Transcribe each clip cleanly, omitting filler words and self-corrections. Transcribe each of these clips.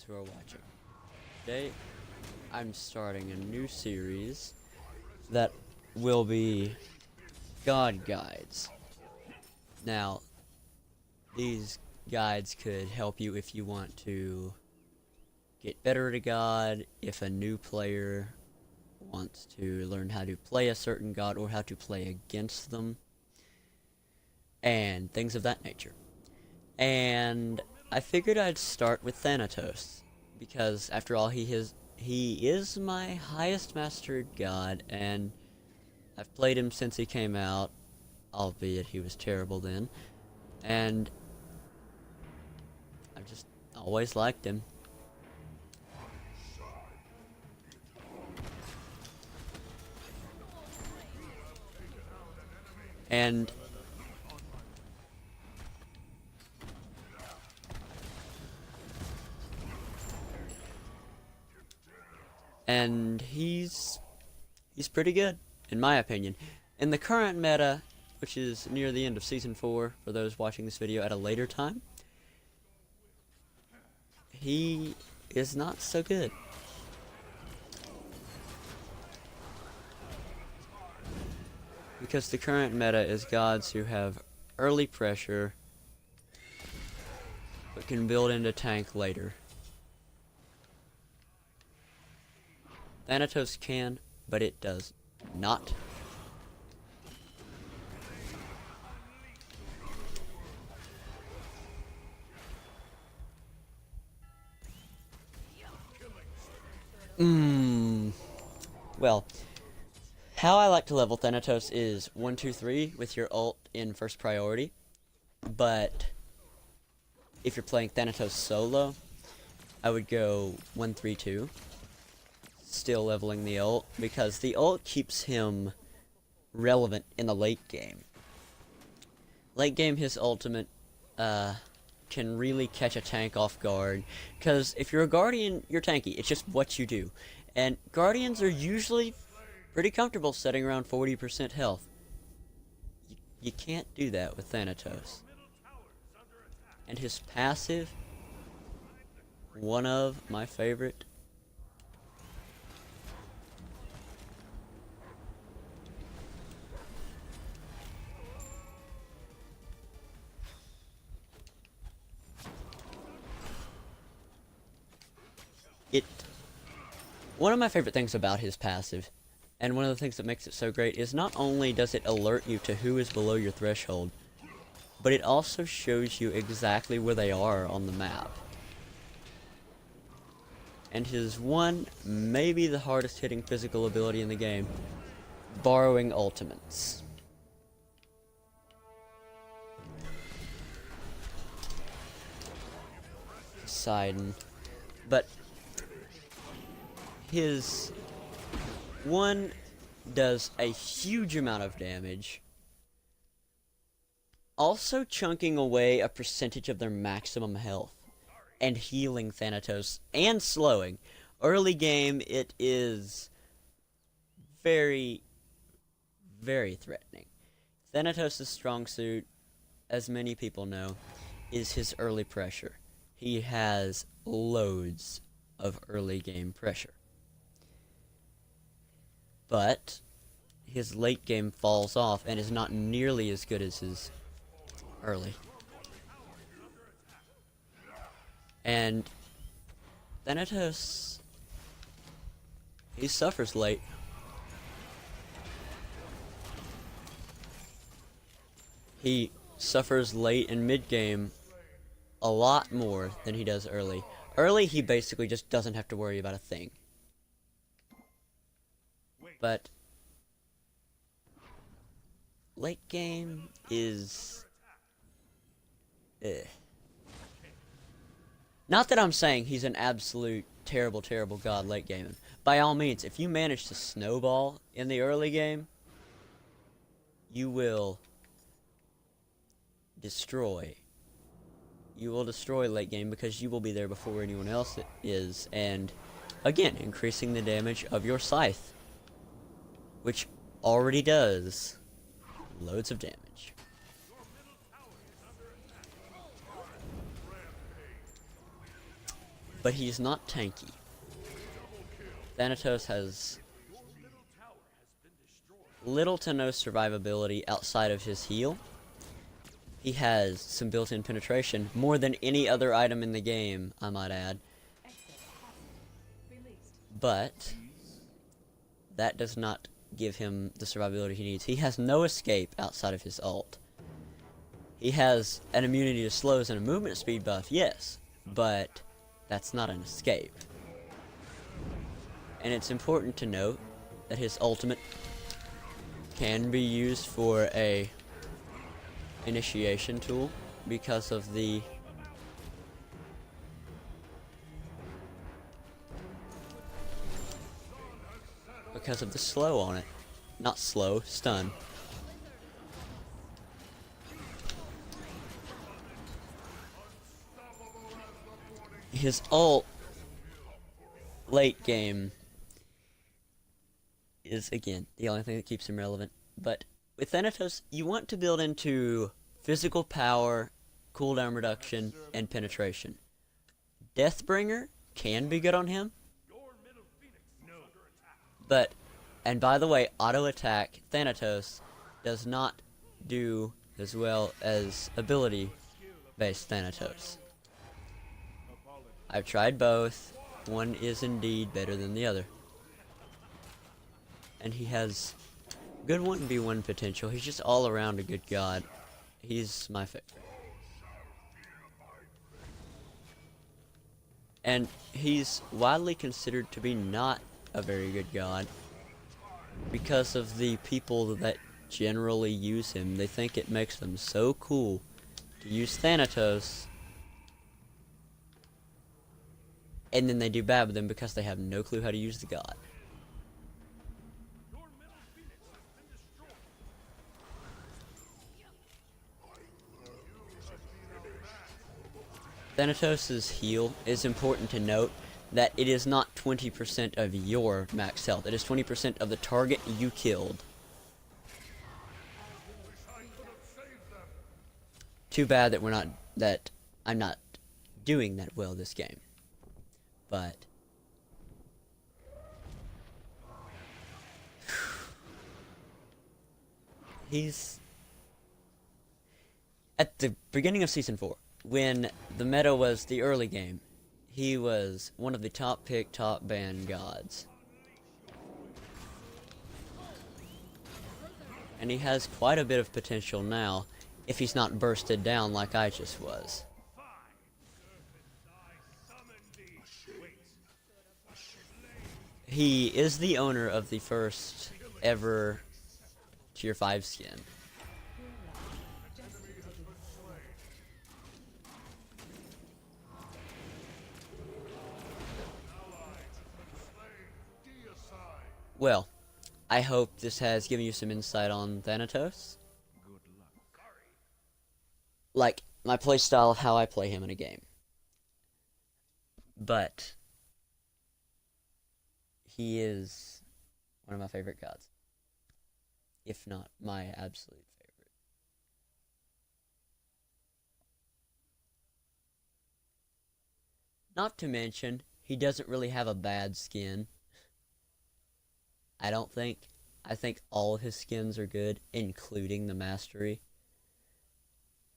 who are watching. Today, I'm starting a new series that will be God Guides. Now, these guides could help you if you want to get better at God, if a new player wants to learn how to play a certain god or how to play against them, and things of that nature. And I figured I'd start with Thanatos, because after all, he is my highest mastered god, and I've played him since he came out, albeit he was terrible then, and I've just always liked him. And he's pretty good, in my opinion. In the current meta, which is near the end of Season 4, for those watching this video at a later time, he is not so good. Because the current meta is gods who have early pressure, but can build into tank later. Thanatos can, but it does not. Well, how I like to level Thanatos is 1, 2, 3 with your ult in first priority. But if you're playing Thanatos solo, I would go 1, 3, 2. Still leveling the ult, because the ult keeps him relevant in the late game. Late game, his ultimate can really catch a tank off guard, because if you're a Guardian, you're tanky. It's just what you do. And Guardians are usually pretty comfortable setting around 40% health. You can't do that with Thanatos. And his passive, one of my favorite. One of my favorite things about his passive, and one of the things that makes it so great, is not only does it alert you to who is below your threshold, but it also shows you exactly where they are on the map. And his one, maybe the hardest hitting physical ability in the game, borrowing ultimates. Poseidon. But his one does a huge amount of damage, also chunking away a percentage of their maximum health, and healing Thanatos, and slowing. Early game, it is very, very threatening. Thanatos' strong suit, as many people know, is his early pressure. He has loads of early game pressure. But his late game falls off and is not nearly as good as his early. And Thanatos, he suffers late. He suffers late and mid game a lot more than he does early. Early, he basically just doesn't have to worry about a thing. But late game is not that I'm saying he's an absolute terrible god late game. By all means, if you manage to snowball in the early game, you will destroy. You will destroy late game, because you will be there before anyone else is, and again, increasing the damage of your scythe, which already does loads of damage. but he's not tanky. Thanatos has little to no survivability outside of his heal. He has some built-in penetration, more than any other item in the game, I might add. But that does not give him the survivability he needs. He has no escape outside of his ult. He has an immunity to slows and a movement speed buff, yes, but that's not an escape. And it's important to note that his ultimate can be used for a initiation tool because of the slow on it. Not slow, stun. His ult late game is, again, the only thing that keeps him relevant. But with Thanatos, you want to build into physical power, cooldown reduction, and penetration. Deathbringer can be good on him. But, and by the way, auto attack Thanatos does not do as well as ability based Thanatos. I've tried both. One is indeed better than the other. And he has good 1v1 potential. He's just all around a good god. He's my favorite. And he's widely considered to be not a very good god because of the people that generally use him. They think it makes them so cool to use Thanatos, and then they do bad with them because they have no clue how to use the god. Thanatos' heal is important to note that it is not 20% of your max health. It is 20% of the target you killed. Too bad that I'm not doing that well this game. But he's at the beginning of Season 4, when the meta was the early game, he was one of the top pick, top ban gods. And he has quite a bit of potential now, if he's not bursted down like I just was. He is the owner of the first ever Tier 5 skin. Well, I hope this has given you some insight on Thanatos. Like, my playstyle of how I play him in a game. But he is one of my favorite gods. If not my absolute favorite. Not to mention, he doesn't really have a bad skin. I don't think. I think all of his skins are good, including the Mastery.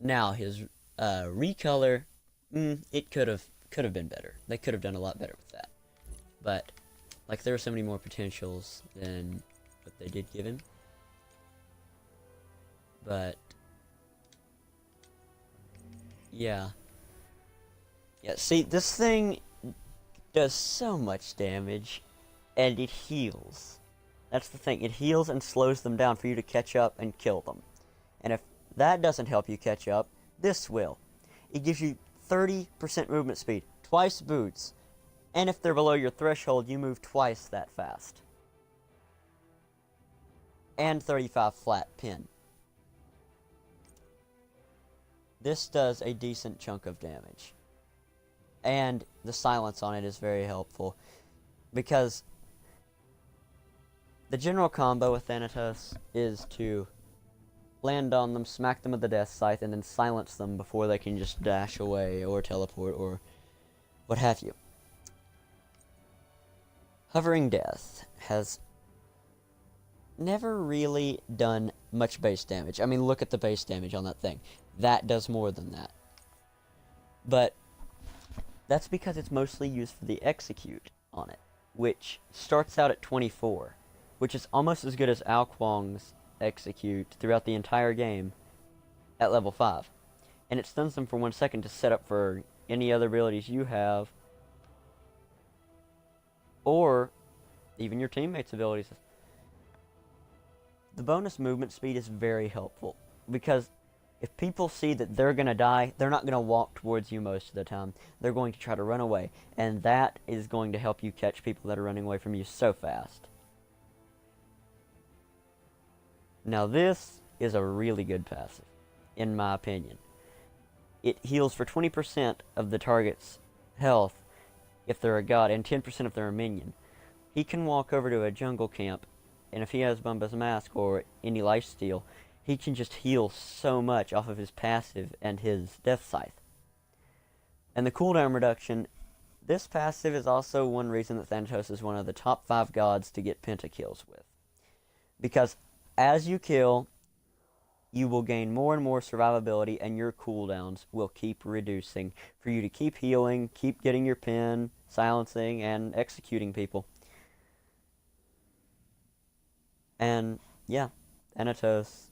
Now, his recolor, it could have been better. They could have done a lot better with that. But, like, there are so many more potentials than what they did give him. But, yeah. Yeah, see, this thing does so much damage, and it heals. That's the thing, it heals and slows them down for you to catch up and kill them. And if that doesn't help you catch up, this will. It gives you 30% movement speed, twice boots, and if they're below your threshold, you move twice that fast. And 35 flat pin. This does a decent chunk of damage. And the silence on it is very helpful, because the general combo with Thanatos is to land on them, smack them with the Death Scythe, and then silence them before they can just dash away or teleport or what have you. Hovering Death has never really done much base damage. I mean, look at the base damage on that thing. That does more than that. But that's because it's mostly used for the execute on it, which starts out at 24, which is almost as good as Ao Kuang's execute throughout the entire game at level 5. And it stuns them for 1 second to set up for any other abilities you have, or even your teammates' abilities. The bonus movement speed is very helpful, because if people see that they're going to die, they're not going to walk towards you most of the time. They're going to try to run away, and that is going to help you catch people that are running away from you so fast. Now this is a really good passive, in my opinion. It heals for 20% of the target's health if they're a god, and 10% if they're a minion. He can walk over to a jungle camp, and if he has Bumba's Mask or any lifesteal, he can just heal so much off of his passive and his Death Scythe. And the cooldown reduction, this passive is also one reason that Thanatos is one of the top 5 gods to get pentakills with. Because as you kill, you will gain more and more survivability, and your cooldowns will keep reducing for you to keep healing, keep getting your pin, silencing, and executing people. And yeah, Thanatos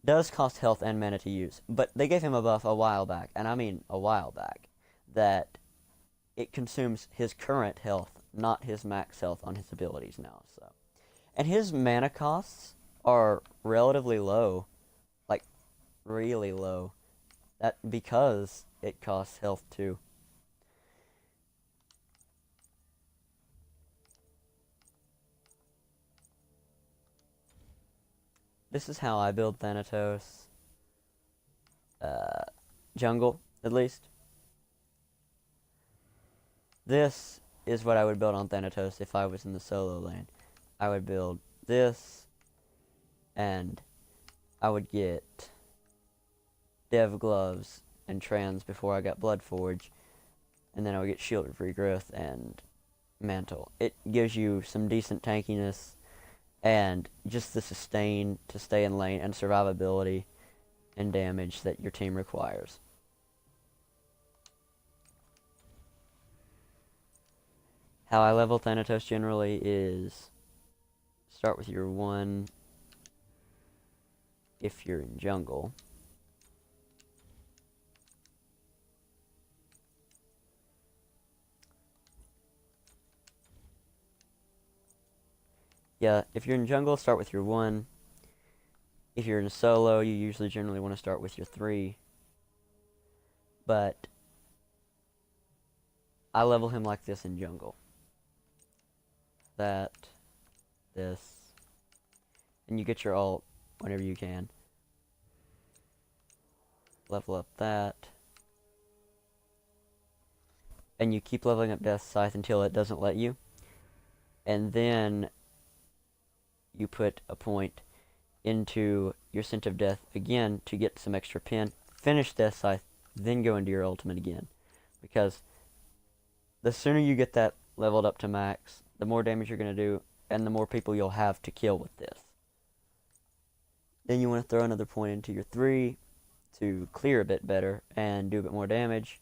does cost health and mana to use, but they gave him a buff a while back, and I mean a while back, that it consumes his current health, not his max health on his abilities now. So, and his mana costs are relatively low, like really low, that because it costs health too. This is how I build Thanatos. Jungle, at least. This is what I would build on Thanatos if I was in the solo lane. I would build this, and I would get Dev Gloves and Trans before I got Bloodforge, and then I would get Shielded Regrowth and Mantle. It gives you some decent tankiness, and just the sustain to stay in lane, and survivability and damage that your team requires. How I level Thanatos generally is start with your 1 if you're in jungle. Yeah, if you're in jungle, start with your 1. If you're in solo, you usually generally want to start with your 3. But I level him like this in jungle. That, this, and you get your ult whenever you can. Level up that. And you keep leveling up Death Scythe until it doesn't let you. And then you put a point into your Scent of Death again to get some extra pin. Finish Death Scythe, then go into your ultimate again. Because the sooner you get that leveled up to max, the more damage you're going to do, and the more people you'll have to kill with this. Then you want to throw another point into your 3 to clear a bit better and do a bit more damage.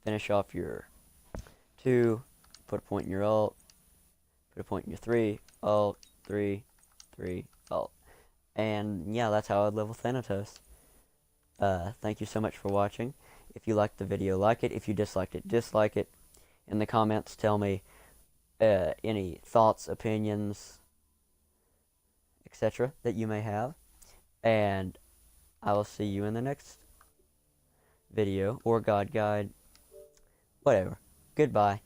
Finish off your 2, put a point in your ult, put a point in your 3, ult, 3, 3, ult. And yeah, that's how I'd level Thanatos. Thank you so much for watching. If you liked the video, like it. If you disliked it, dislike it. In the comments, tell me any thoughts, opinions, etc. that you may have. And I will see you in the next video, or God Guide, whatever. Goodbye.